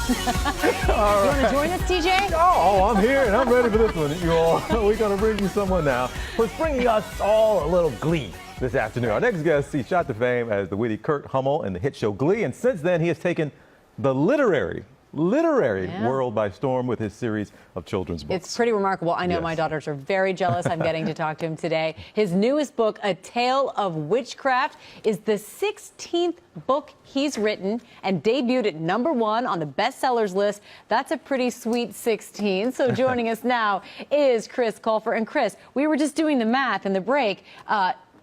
All right. You want to join us, TJ? Oh, I'm here and I'm ready for this one, you all. We're going to bring you someone now who's bringing us all a little glee this afternoon. Our next guest, he shot to fame as the witty Kurt Hummel in the hit show Glee, and since then he has taken the literary world by storm with his series of children's books. It's pretty remarkable. I know Yes. my daughters are very jealous. I'm getting to talk to him today. His newest book, A Tale of Witchcraft, is the 16th book he's written and debuted at #1 on the bestsellers list. That's a pretty sweet 16. So joining us now is Chris Colfer. And Chris, we were just doing the math in the break.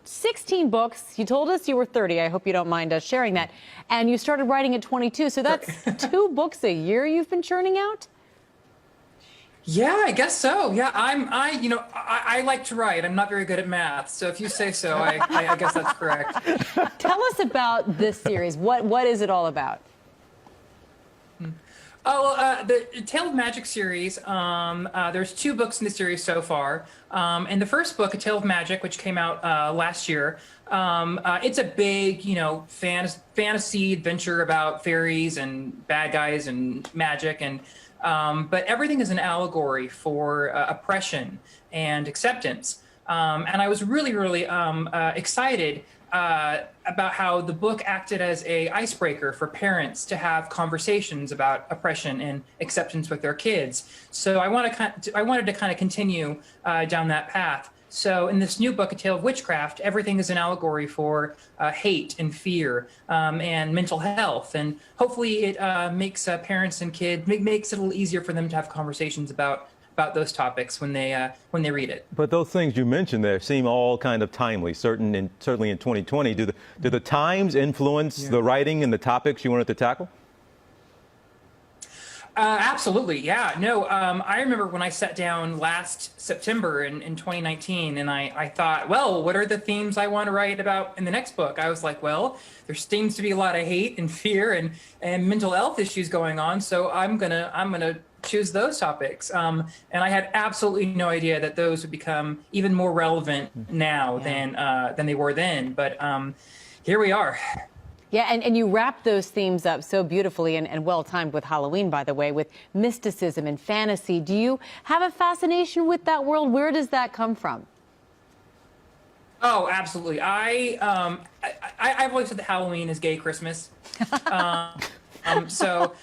16 books. You told us you were 30. I hope you don't mind us sharing that. And you started writing at 22. So that's 2 books a year you've been churning out? Yeah, I guess so. Yeah, I like to write. I'm not very good at math. So if you say so, I guess that's correct. Tell us about this series. What is it all about? Oh, well, the Tale of Magic series, there's 2 books in the series so far. And the first book, A Tale of Magic, which came out last year, it's a big, fantasy adventure about fairies and bad guys and magic. And but everything is an allegory for oppression and acceptance. And I was really, really excited about how the book acted as a icebreaker for parents to have conversations about oppression and acceptance with their kids. So I wanted to kind of continue down that path. So in this new book, A Tale of Witchcraft, everything is an allegory for hate and fear and mental health. And hopefully it makes parents and kids, makes it a little easier for them to have conversations about those topics when they read it. But those things you mentioned there seem all kind of timely, certainly in 2020. Do the times influence the writing and the topics you wanted to tackle? Absolutely, yeah. No, I remember when I sat down last September in 2019, and I thought, well, what are the themes I want to write about in the next book? I was like, well, there seems to be a lot of hate and fear and mental health issues going on, so I'm gonna choose those topics. And I had absolutely no idea that those would become even more relevant now than they were then. But here we are. Yeah, and you wrap those themes up so beautifully and well-timed with Halloween, by the way, with mysticism and fantasy. Do you have a fascination with that world? Where does that come from? Oh, absolutely. I've always said that Halloween is gay Christmas. So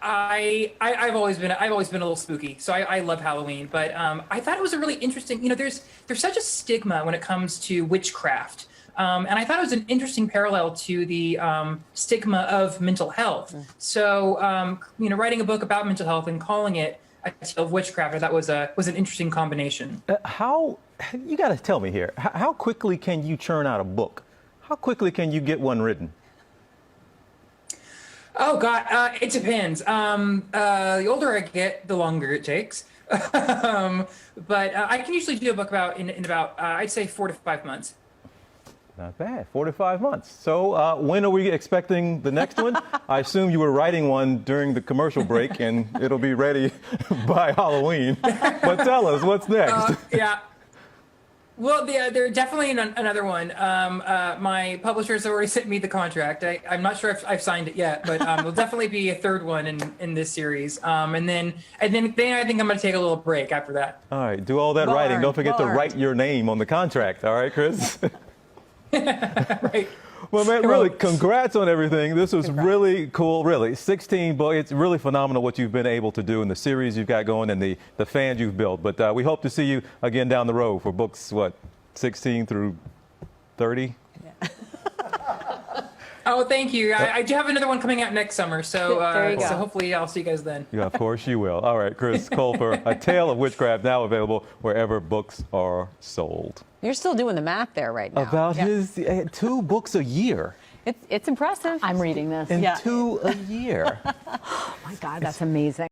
I've always been a little spooky. So I love Halloween, but I thought it was a really interesting. There's such a stigma when it comes to witchcraft. And I thought it was an interesting parallel to the stigma of mental health. So, writing a book about mental health and calling it A Tale of Witchcraft, I thought was an interesting combination. You got to tell me here, how quickly can you churn out a book? How quickly can you get one written? Oh, God, it depends. The older I get, the longer it takes. But I can usually do a book in about, I'd say 4 to 5 months. Not bad, 4 to 5 months. So when are we expecting the next one? I assume you were writing one during the commercial break and it'll be ready by Halloween. But tell us, what's next? Yeah. Well, there's definitely another one. My publishers have already sent me the contract. I'm not sure if I've signed it yet, but there'll definitely be a 3rd one in this series. And then I think I'm going to take a little break after that. All right, do all that writing. Don't forget to write your name on the contract. All right, Chris? Right. Well, man, really, congrats on everything. This was really cool, really. 16 books. It's really phenomenal what you've been able to do in the series you've got going and the fans you've built. But we hope to see you again down the road for books, 16 through 30? Yeah. Oh, thank you. I do have another one coming out next summer, so so hopefully I'll see you guys then. Yeah, of course you will. All right, Chris Colfer, A Tale of Witchcraft, now available wherever books are sold. You're still doing the math there right now. About his 2 books a year. It's impressive. I'm reading this. And 2 a year. Oh my God, that's amazing.